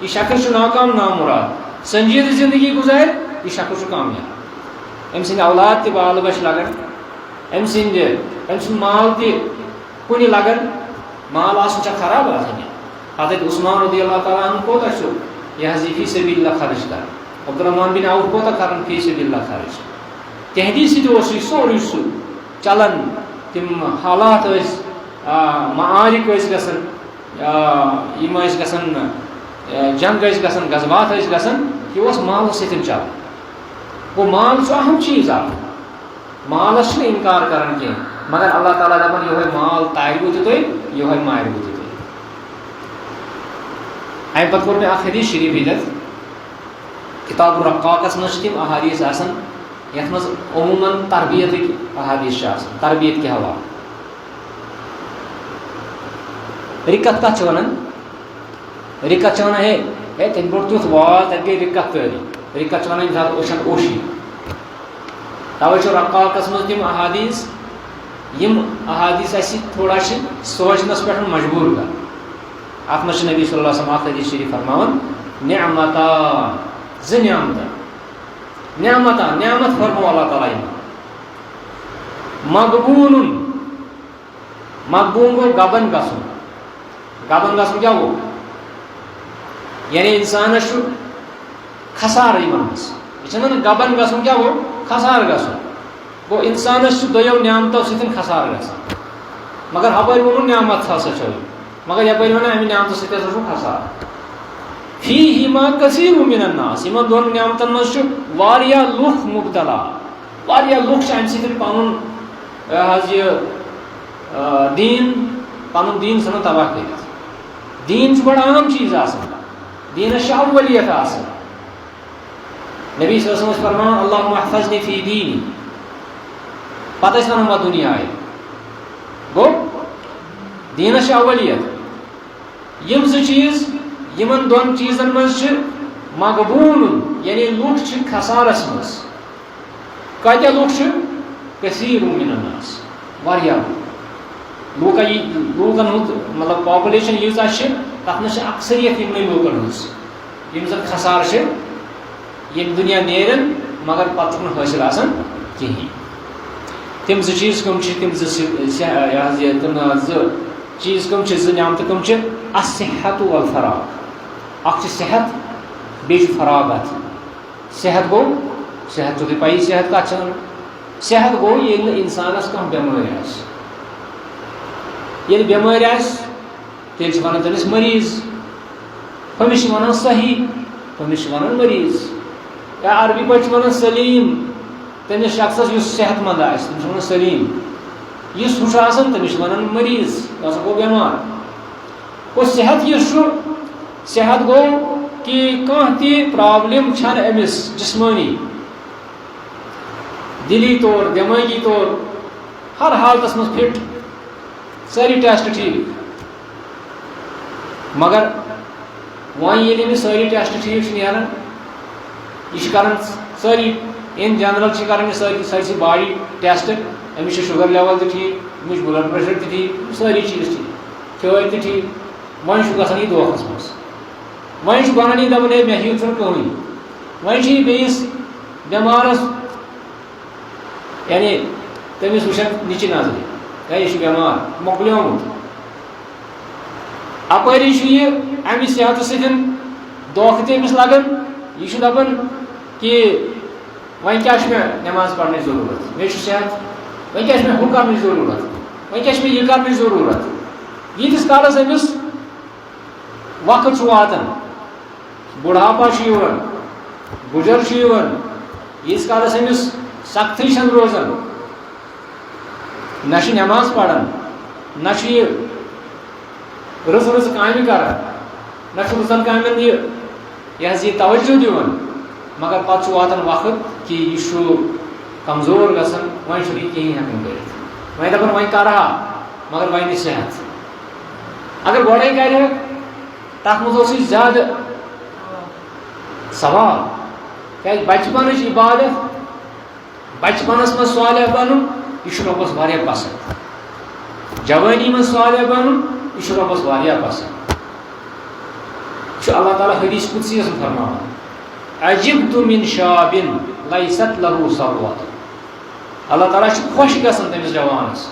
یہِ شخص چھُ ناکام نامُراد سنجیٖد زندگی گُزارِ یہِ شخص چھُ کامیاب أمۍ سٕنٛدۍ اولاد تہِ بال بچ لگان أمۍ سُنٛد مال تہِ کُنہِ لگان مال آسُن چھا خراب آسان حضرت عثمان رضی اللہ تعالیٰ عنہ کوتاہ چھُ یہِ حظ یہِ فی سبیل اللہ خرچ کران عبدالرحمان بن عوف کوتاہ کران فی سبیل اللہ خرچ تہندی سۭتۍ اوس یہِ سورُے سُہ چلان تِم حالات ٲسۍ معارک ٲسۍ گژھان یِم ٲسۍ گژھان جنگ ٲسۍ گژھان غزوات ٲسۍ گژھان یہِ اوس مالس سۭتۍ چلان گوٚو مال چھُ اہم چیٖز اکھ مالس چھُنہٕ اِنکار کران کینٛہہ مگر اللہ تعالیٰ دپان یِہوے مال تارِوٕ تہِ تُہۍ یِہوے مارِوٕ تہِ تُہۍ امہِ پتہٕ کوٚر مےٚ اکھ حدیٖث شریٖف ییٚتٮ۪تھ کِتاب الرقاقس منٛز چھِ تِم احادیٖث آسان یتھ منٛز عموٗمن تربیتٕکۍ احادیٖث چھِ آسان تربیت کہِ حوالہٕ رِکت کتھ چھِ ونان رِکت چھِ ونان ہے تمہِ برونٛٹھ تیُتھ واز تتہِ گٔے رِکت تٲری رِکت چھِ ونان ییٚمہِ ساتہٕ أچھن اوشی توے چھُ رقاقس منٛز تِم احادیٖث یِم احادیٖث اَسہِ تھوڑا چھِ سونٛچنس پٮ۪ٹھ مجبوٗر کران اتھ منٛز چھُ نبی صلی اللہ علیہ وسلم اکھ حدیٖث شریٖف فرماوان نعمتان زٕ نعمت فرمو اللہ تعالیٰ یِمن مقبوٗن گوٚو گبن گژھُن کیٛاہ گوٚو یعنی انسانس چھُ کھسارٕ یِمن منٛز یہِ چھِ ونان گبن گژھُن کیٛاہ گوٚو کھسارٕ گژھُن گوٚو انسانس چھُ دۄیو نعمتو سۭتۍ کھسارٕ گژھان مگر ہپٲرۍ ووٚنُن نعمت ہسا چھو مگر یپٲرۍ ونان امہِ نعمتہٕ سۭتۍ ہسا چھُ کھسارٕ فیہما کثیٖر من الناس یِمن دۄن نعمتن منٛز چھُ واریاہ لُکھ مُبتلا واریاہ لُکھ چھِ امہِ سۭتۍ پنُن حظ یہِ پنُن دیٖن ژھٕنان تباہ کٔرِتھ دیٖن چھُ بڑٕ عام چیٖز آسان دیٖنس چھِ اولِیت آسان نبی صلی اللہ علیہ وسلم ٲسۍ فرماوان اللہُم احفظنی فی دیٖنی پتہٕ ٲسۍ ونان دُنیاے گوٚو دیٖنس چھِ اولِیت یِم زٕ چیٖز یِمن دۄن چیٖزن منٛز چھِ مقبوٗن یعنی لُکھ چھِ کھسارس منٛز کۭتیاہ لُکھ چھِ کثیٖر من الناس واریاہ لوٗکن ہُنٛد مطلب پاپولیشن ییٖژاہ چھِ تتھ منٛز چھِ اکثریت یِمنٕے لوٗکن ہٕنٛز یِم زن کھسارٕ چھِ ییٚمہِ دُنیا نیرن مگر پتہٕ چھُنہٕ حٲصِل آسان کِہیٖنۍ تِم زٕ چیٖز کٕم چھِ تِم زٕ چیٖز کٕم چھِ زٕ نعمتہٕ کٕم چھِ الصحت والفراغ اکھ چھِ صحت بیٚیہِ چھُ فراغت صحت گوٚو صحت چھو تۄہہِ پَیی صحت کتھ چھِ ونان صحت گوٚو ییٚلہِ نہٕ انسانس کانٛہہ بٮ۪مٲرۍ آسہِ ییٚلہِ بٮ۪مٲرۍ آسہِ تیٚلہِ چھِ ونان تٔمِس مٔریٖض ہُمِس چھِ ونان صحیح ہُمِس چھِ ونان مٔریٖض یا عربی پٲٹھۍ چھِ ونان سلیٖم تٔمِس شخصس یُس صحت منٛد آسہِ تٔمِس چھِ ونان سلیٖم یُس ہُہ چھُ آسان تٔمِس چھِ ونان مٔریٖض یہِ ہسا گوٚو بٮ۪مار گوٚو صحت یُس چھُ صحت گوٚو کہ کانٛہہ تہِ پرابلم چھنہٕ أمِس جسمٲنی دِلی طور دٮ۪مٲغی طور ہر حالتس منٛز فِٹ سٲری ٹیسٹ ٹھیٖک مگر وۄنۍ ییٚلہِ أمِس سٲری ٹیسٹ ٹھیٖک چھِ نیران یہِ چھِ کران سٲری اِن جنرل چھِ کران یہِ سٲرسٕے باڈی ٹیسٹ أمِس چھِ شُگر لیول تہِ ٹھیٖک أمِس چھُ بلڈ پریشر تہِ ٹھیٖک سٲری چیٖز ٹھیٖک کھیٚوٲے تہِ ٹھیٖک وۄنۍ چھُ گژھان یہِ دھوکس منٛز وۄنۍ چھُ ونان یہِ دپان ہے مےٚ ہیٚیِو چھُنہٕ کٕہٕنۍ وۄنۍ چھِ یہِ بیٚیِس بٮ۪مارس یعنی تٔمِس وٕچھان نِچہِ نظرِ ہے یہِ چھُ بٮ۪مار مۄکلیومُت اپٲری چھُ یہِ امہِ صحتہٕ سۭتۍ دھوکہ تٔمِس لگان یہ چھُ دپان کہ وۄنۍ کیٛاہ چھُ مےٚ نٮ۪ماز پرنٕچ ضروٗرت مےٚ چھُ صحت وۄنۍ کیٛاہ چھُ مےٚ ہُہ کرنٕچ ضروٗرت وۄنۍ کیٛاہ چھُ مےٚ یہِ کرنٕچ ضروٗرت ییٖتِس کالس أمِس وقت چھُ واتان بُڑھاپا چھُ یِوان گُجر چھُ یِوان ییٖتِس کالس أمِس سختی چھنہٕ روزان نہ چھُ نٮ۪ماز پران نہ چھُ یہِ رٕژ رٕژ کامہِ کران نہ چھُ رٕژن کامٮ۪ن یہِ حظ یہِ توجہ دِوان مگر پتہٕ چھُ واتان وقت کہ یہِ چھُ کمزور گژھان وۄنۍ چھُنہٕ یہِ کِہیٖنۍ ہٮ۪کان کٔرِتھ وۄنۍ دپان وۄنۍ کرہا مگر وۄنۍ نہٕ صحت اگر گۄڈے کرِ تتھ منٛز اوس یہِ زیادٕ ثواب کیازِ بچپنٕچ عبادت بچپنس منٛز صالح بنُن یہِ چھُ رۄبس واریاہ پسنٛد جوانی منٛز صالح بنُن یہِ چھُ رۄبس واریاہ پسنٛد چھُ اللہ تعالیٰ حدیث قدسیَس منٛز فرماوان عجبت من شاب لیست له ثروت اللہ تعالیٰ چھُ خۄش گژھان تٔمِس جوانس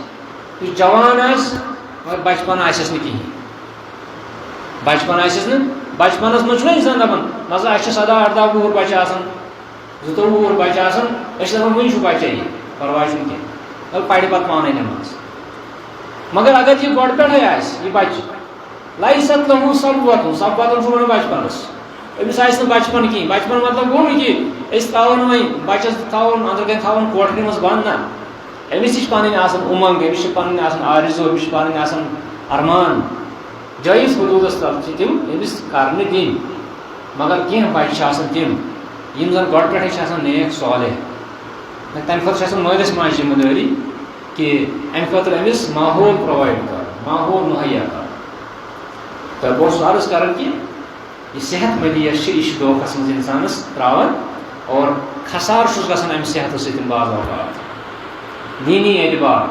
یُس جوان آسہِ مگر بچپن آسٮ۪س نہٕ کِہیٖنۍ بچپن آسٮ۪س نہٕ بچپنس منٛز چھُنہ اِنسان دپان مزٕ اَسہِ چھِ 17-18 وُہُر بچہِ آسان 22 وُہُر بچہِ آسان أسۍ چھِ دپان وُنہِ چھُ بچے یہِ پرواے چھُنہٕ کینٛہہ مگر پرِ پتہٕ پانے نٮ۪ماز مگر اگر یہِ گۄڈٕ پٮ۪ٹھے آسہِ یہِ بچہِ لیست له ثروت ثروت چھُ ونان بچپنس أمِس آسہِ نہٕ بچپن کِہیٖنۍ بچپن مطلب گوٚو نہٕ کہِ أسۍ تھاوون وۄنۍ بچس تھاوون أنٛدرٕ کَنۍ تھاوون کوٹھرِ منٛز بنٛد نہ أمِس تہِ چھِ پنٕنۍ آسان اُمنٛگ أمِس چھِ پنٕنۍ آسان آرزوٗ أمِس چھِ پنٕنۍ آسان ارمان جٲیِز حدوٗدس تل چھِ تِم أمِس کرنہٕ دِنۍ مگر کینٛہہ بچہِ چھِ آسان تِم یِم زن گۄڈٕ پٮ۪ٹھے چھِ آسان نیک صالح تمہِ خٲطرٕ چھِ آسان مٲلِس ماجہِ ذِمہٕ دٲری کہ امہِ خٲطرٕ أمِس ماحول پرووایڈ کرُن ماحول مُہیا کرُن تہٕ بہٕ اوسُس عرض کران کہ یہ صحت مندیت یہ دھوکھس منٛز انسانس تراوان اور خسار چھُس گژھان امہِ صحتہٕ سۭتۍ بعض اوقات دینی اعتبار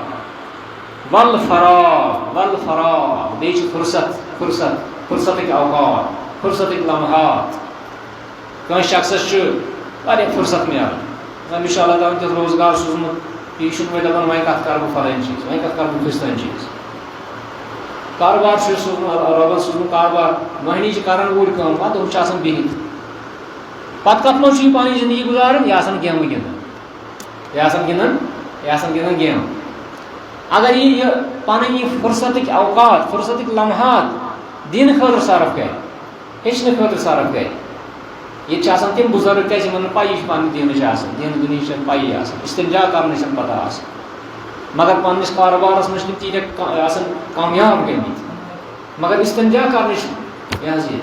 ول فراغ بیٚیہِ چھِ فرصتٕکۍ اوقات فرصتٕکۍ لمحات کٲنٛسہِ شخصس چھُ واریاہ فرصت میلان أمِس چھُ اللہ تعالیٰ تیُتھ روزگار سوٗزمُت یہِ چھُنہٕ وۄنۍ دپان وۄنۍ کتھ کرٕ بہٕ فلٲنۍ چیٖز وۄنۍ کتھ کرٕ بہٕ فِستٲنۍ چیٖز کاروبار چھُ سوٗزمُت رۄبن سوٗزمُت کاروبار مٔہنی چھِ کران اوٗرۍ کٲم پتہٕ ہُہ چھُ آسان بِہِتھ پتہٕ کتھ منٛز چھُ یہِ پنٕنۍ زندگی گُزاران یہِ آسان گیمہٕ گِنٛدان گیمہٕ اگر یہِ پنٕنۍ یہِ فرصتٕکۍ اوقات فرصتٕکۍ لمحات دِنہٕ خٲطرٕ صرف کرِ ہیٚچھنہٕ خٲطرٕ صرف کرِ ییٚتہِ چھِ آسان تِم بُزرگ کیازِ یِمن نہٕ پَیی چھِ پنٕنہِ دیٖنٕچ آسان دیٖنہٕ دُنہِچ چھنہٕ پَیی آسان استنجا کرنٕچ چھنہٕ پتہ آسان مگر پننس کاروبارس منٛز چھِ تِم تیٖتیاہ آسان کامیاب گٔمٕتۍ مگر استنجا کرنٕچ یہِ حظ یہِ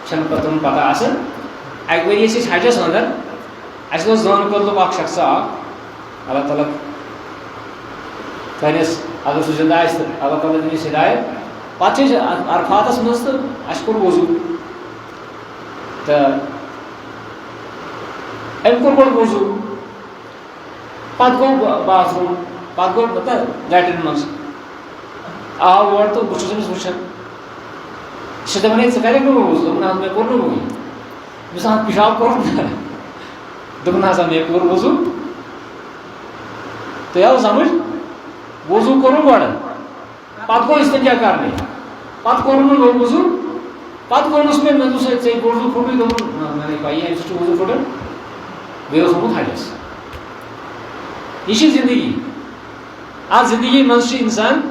چھنہٕ تِمن پتہ آسان اکہِ ؤرۍ ٲسۍ أسۍ حجس انٛدر اَسہِ اوس زٲنہٕ کٔدلُک اکھ شخصا اکھ اللہ تعالیٰ سٲنِس اگر سُہ زِندٕ آسہِ تہٕ اللہ تعالیٰ دِنِس ہدایت پتہٕ چھِ أسۍ عرفاتس منٛز تہٕ اَسہِ کوٚر وضوٗ تہٕ أمۍ کوٚر گۄڈٕ وضوٗ پتہٕ گوٚو باتھ روٗم پتہٕ گوٚو مطلب لیٹرِن منٛز آو اورٕ تہٕ بہٕ چھُس أمِس وٕچھان یہِ چھِ دپان ہے ژٕ کَرٮ۪کھ نہٕ وضوٗ دوٚپُن حظ مےٚ کوٚر نہٕ وٕنہِ مےٚ سا پِشاب کوٚرُتھ دوٚپُن ہسا مےٚ کوٚر وضوٗ تۄہہِ آو سمجھ وضوٗ کوٚرُن گۄڈٕ پتہٕ گوٚو استنجا کرنہِ پتہٕ کوٚرُن نہٕ وضوٗ پتہٕ ووٚنُس مےٚ دوٚپُس ہے ژےٚ وضوٗ پھُٹُے دوٚپُن مےٚ نَے پَیی اَمہِ سۭتۍ چھُ وضوٗ پھُٹان بیٚیہِ اوس آمُت حجس یہِ چھِ زندگی اتھ زندگی منٛز چھُ انسان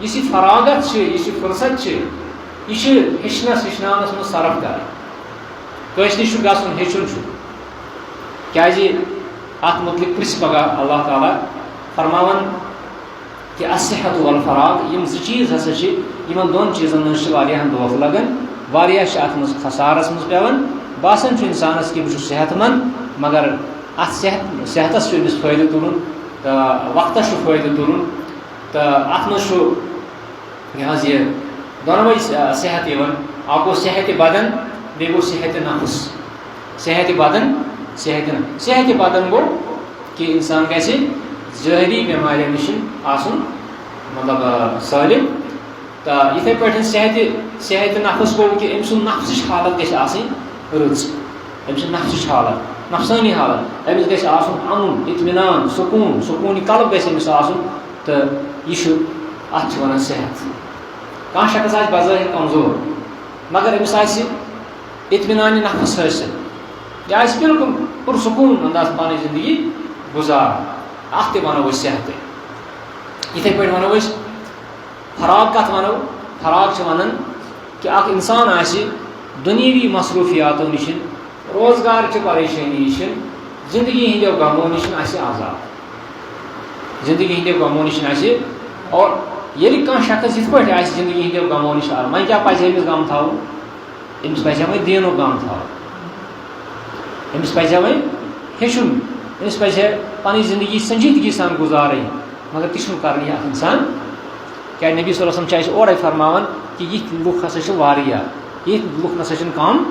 یُس یہِ فراغت چھِ یُس یہِ فرصت چھِ یہِ چھِ ہیٚچھناونس منٛز صرف کران کٲنٛسہِ نِش چھُ گژھُن ہیٚچھُن چھُ کیازِ اتھ مُتعلِق پرژھِ پگاہ اللہ تعالیٰ فرماوان کہ الصحت والفراغ یِم زٕ چیٖز ہسا چھِ یِمن دۄن چیٖزن منٛز چھِ واریاہن دھوکہٕ لگان واریاہ چھِ اتھ منٛز خسارس منٛز پیٚوان باسان چھُ انسانس کہ بہٕ چھُس صحت مند مگر اتھ صحتس چھُ أمِس فٲیدٕ تُلُن تہٕ وقتس چھُ فٲیدٕ تُلُن تہٕ اتھ منٛز چھُ یہِ حظ یہِ دۄنوَے صحت یِوان اکھ گوٚو صحتِ بدن بیٚیہِ گوٚو صحتِ نفس صحتِ بدن صحتِ بدن گوٚو کہ انسان گژھِ ظٲہری بٮ۪مارٮ۪ن نِش آسُن مطلب سٲلِم تہٕ یِتھَے پٲٹھۍ صحتِ نفس گوٚو کہ أمۍ سُنٛد نفسٕچ حالت گژھِ آسٕنۍ رٕژ أمۍ سٕنٛز نفسٕچ حالت نفسٲنی حالت أمِس گژھِ آسُن اَمُن اطمینان سکوٗن قلب گژھِ أمِس آسُن تہٕ یہِ چھُ اَتھ چھِ وَنان صحت کانٛہہ شخص آسہِ بظٲہِر کمزور مگر أمِس آسہِ اطمینان نفس حاصل یہ آسہِ بالکل پرسکون انداز پنٕنۍ زندگی گزار اتھ تہِ ونو أسۍ صحت یِتھے پٲٹھۍ ونو أسۍ فراغ کتھ ونو فراغ چھِ ونان کہ اکھ انسان آسہِ دُنیوی مصروفیاتو نِش روزگار چہِ پریشٲنی نِش زندگی ہٕنٛدیو غمو نِش آسہِ آزاد زندگی ہٕنٛدیو غمو نِش آسہِ اور ییٚلہِ کانٛہہ شخص یِتھ پٲٹھۍ آسہِ زندگی ہٕنٛدیو غمو نِش وۄنۍ کیٛاہ پزِ أمِس غم تھاوُن أمِس پزِ وۄنۍ دیٖنُک غم تھاوُن أمِس پزِ وۄنۍ ہیٚچھُن أمِس پزِ پنٕنۍ زندگی سنجیدگی سان گُزارٕنۍ مگر تہِ چھُنہٕ کران یہِ اکھ انسان کیٛازِ نبی صلی اللہ علیہ وسلم چھِ اَسہِ اورَے فرماوان کہِ یِتھۍ لُکھ ہسا چھِ واریاہ یِتھۍ لُکھ نسا چھِنہٕ کم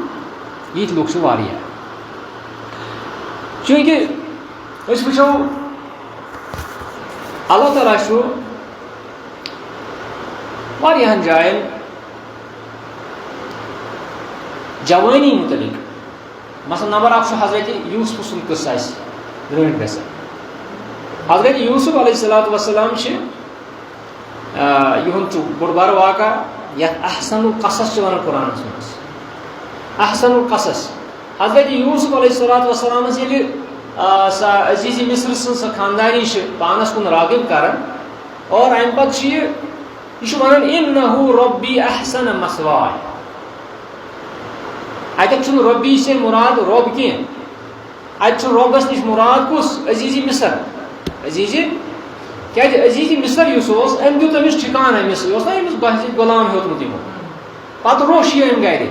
یِتھۍ لُکھ چھِ واریاہ چوٗنٛکہِ أسۍ وٕچھو اللہ تعالیٰ چھُ واریاہن جاین جوٲنی متعلق مثلاً نمبر اکھ چھُ حضرت یوٗسف سُنٛد قصہٕ اَسہِ برٛونٛٹھ گژھان حضرت یوٗسف علیہ الصلوۃ والسلام چھِ یِہُنٛد چھُ بوٚڑ بارٕ واقعہ یتھ احسن القصص چھِ ونان قرآنس منٛز احسن القصص حضرت یوٗسف علیہ الصلوۃ والسلامس ییٚلہِ سۄ عزیٖزِ مصر سٕنٛز سۄ خاندانی چھِ پانس کُن راغب کران اور امہِ پتہٕ چھُ یہِ چھُ ونان اِنہُ رۄبی احسن مثواے اتٮ۪تھ چھُنہٕ رۄبی سے مُراد رۄب کینٛہہ اتہِ چھُ رۄبس نِش مُراد کُس عزیٖزِ مصر عزیٖزِ کیٛازِ عزیٖزِ مصر یُس اوس أمۍ دیُت أمِس ٹھِکانہٕ أمِس اوس نا أمِس باسہِ غلام ہیوٚتمُت یِمو پتہٕ روٚش یہِ أمۍ گرِ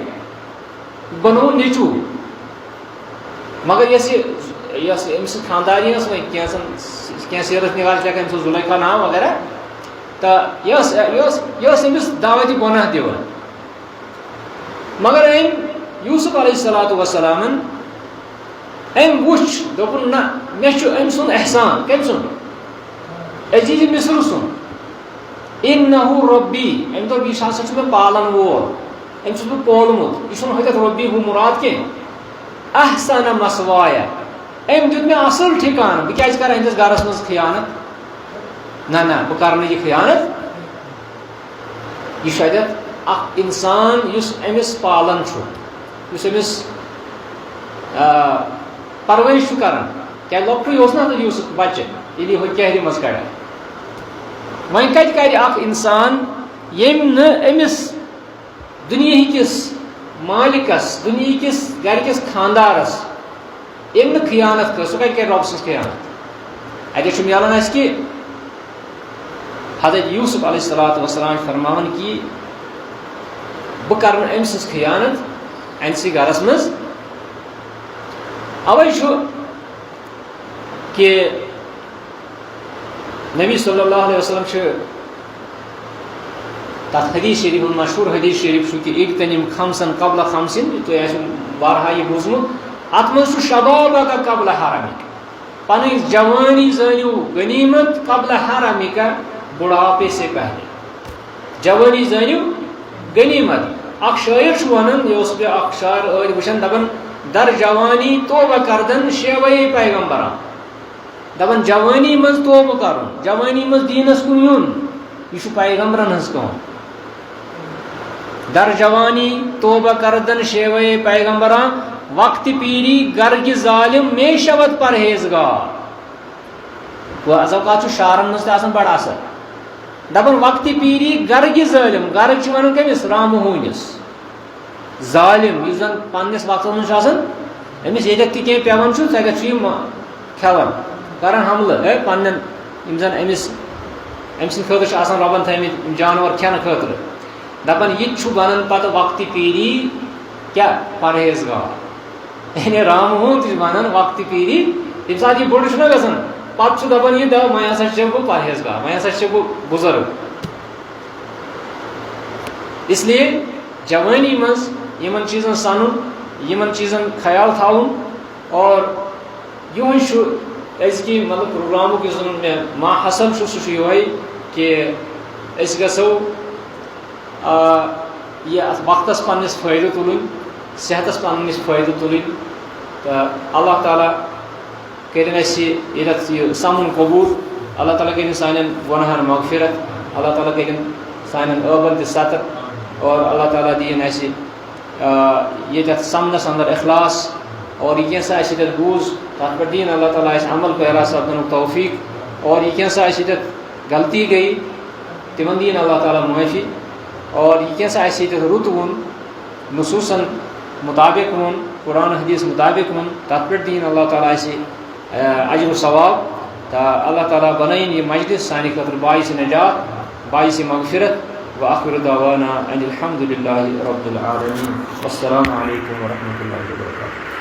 بنووُن نیٚچوٗ مگر یۄس أمۍ سٕنٛز خاندانی ٲس وۄنۍ کینٛہہ سیرت نِگار چھِ لیکھان أمِس اوس زُلیکھا ناو وغیرہ تہٕ یہِ ٲس أمِس دعوتِ گۄناہ دِوان مگر أمۍ یوٗسف علیہ الصلوۃ والسلامن أمۍ وٕچھ دوٚپُن نہ مےٚ چھُ أمۍ سُنٛد احسان کٔمۍ سُنٛد عزیٖزِ مصر سُنٛد اِنہُ رۄبی أمۍ دوٚپ یہِ ہسا چھُ مےٚ پالن وول أمۍ چھُس بہٕ پولمُت یہِ چھُنہٕ ہُتٮ۪تھ رۄبی ہُہ مُراد کینٛہہ احسن مثوایا أمۍ دیُت مےٚ اصٕل ٹھِکانہٕ بہٕ کیٛازِ کرٕ أہنٛدِس گرس منٛز خیانت نہ بہٕ کرٕ نہٕ یہِ خیانت یہِ چھُ اتٮ۪تھ اکھ انسان یُس أمِس پالان چھُ یُس أمِس پرورش چھُ کران کیٛازِ لۄکٹُے اوس نا یوٗسف بچہِ ییٚلہِ یہِ ہُہ کیٛاہ منٛز کڑان وۄنۍ کتہِ کرِ اکھ انسان ییٚمۍ نہٕ أمِس دُنیہکِس مالکس دُنیہکِس گرِکِس خاندارس ییٚمۍ نہٕ خیانت کٔر سُہ کتہِ کرِ رۄبہٕ سٕنٛز خیانت اتہِ چھُ ملان اسہِ کہِ حضرت یوٗسف علیہ الصلوۃ والسلام چھِ فرماوان کہِ بہٕ کرٕ نہٕ أمۍ سٕنٛز خیانت أمۍسٕے گرس منٛز اوے چھُ کہ نبی صلی اللہ علیہ وسلم چھُ تتھ حدیث شریف ہُنٛد مشہوٗر حدیث شریف چھُ کہ اِغتنم خمسن قبل خمسن تۄہہِ آسِوٕ بارہا یہِ بوٗزمُت اتھ منٛز چھُ شبابک قبل حرمک پنٕنۍ جوانی زٲنِو غنیمت قبل حرمک بُڑھاپے سے پہلے جوانی زٲنِو غنیمت اکھ شٲعر چھُ ونان یہِ اوس مےٚ اکھ شاعر ٲدۍ وٕچھان دپان در جوانی توبہ کردن شیوے پیغمبران دپان جوانی منٛز توبہٕ کرُن جوانی منٛز دیٖنس کُن یُن یہِ چھُ پیغمبرن ہٕنٛز کٲم در جوانی توبہ کردن شیوے پیغمبران وقت پیری گرگہِ ظالم مے شود پرہیزگار گوٚو اَز اوقات چھُ شعرن منٛز تہِ آسان بڑٕ اثر دپان وقتِ پیری گرگہِ ظٲلم گرگ چھِ ونان کٔمِس رامہٕ ہوٗنِس ظالم یُس زن پننِس وقتس منٛز چھُ آسان أمِس ییٚتٮ۪تھ تہِ کینٛہہ پٮ۪وان چھُ تتٮ۪تھ چھُ یہِ کھٮ۪وان کران حملہٕ پننٮ۪ن یِم زن أمۍ سٕنٛدِ خٲطرٕ چھِ آسان رۄبن تھٲیمٕتۍ جانور کھٮ۪نہٕ خٲطرٕ دپان یہِ تہِ چھُ بنان پتہٕ وقتِ پیری کیٛاہ پرہیزگار یعنی رامہٕ ہوٗن تہِ چھُ ونان وقتِ پیری ییٚمہِ ساتہٕ یہِ بوٚڑ چھُنہ گژھان پتہٕ چھُ دپان یہِ دپ وۄنۍ ہسا چھُس بہٕ پرہیزگار وۄنۍ ہسا چھُس بہٕ بُزرگ اس لیے جوانی منٛز یِمن چیٖزن سنُن یِمن چیٖزن خیال تھاوُن اور یِہوے چھُ أزکہِ مطلب پروگرامُک یُس زن مےٚ ماحصل چھُ سُہ چھُ یِہوے کہِ أسۍ گژھو یہِ اتھ وقتس پننِس فٲیدٕ تُلٕنۍ صحتس پننِس فٲیدٕ تُلٕنۍ تہٕ اللہ تعالیٰ کٔرِنۍ اَسہِ ییٚتٮ۪تھ یہِ سمُن قبوٗل اللہ تعالیٰ کٔرِنۍ سانٮ۪ن گۄنہن مغفرت اللہ تعالیٰ کٔرِنۍ سانٮ۪ن ٲبن تہِ ستر اور اللہ تعالیٰ دِیِنۍ اَسہِ یہ سمنس اندر اخلاص اور یہ کینسا اس بوز تر پہ دین اللہ تعالیٰ اس عمل پہ راس سپدن توفیق اور یہ کینسا اس غلطی گئی تمن دین اللہ تعالیٰ معافی اور یہ کینسا اس رت ون نصوصاً مطابق ون قرآن حدیث مطابق ون تر پہ دین اللہ تعالیٰ اس اجر و ثواب تا اللہ تعالیٰ بنائن یہ مجلس سانہ خاطر باعث نجات باعث مغفرت وآخر دعوانا ان الحمد للہ رب العالمین والسلام علیکم ورحمۃ اللہ وبرکاتہ.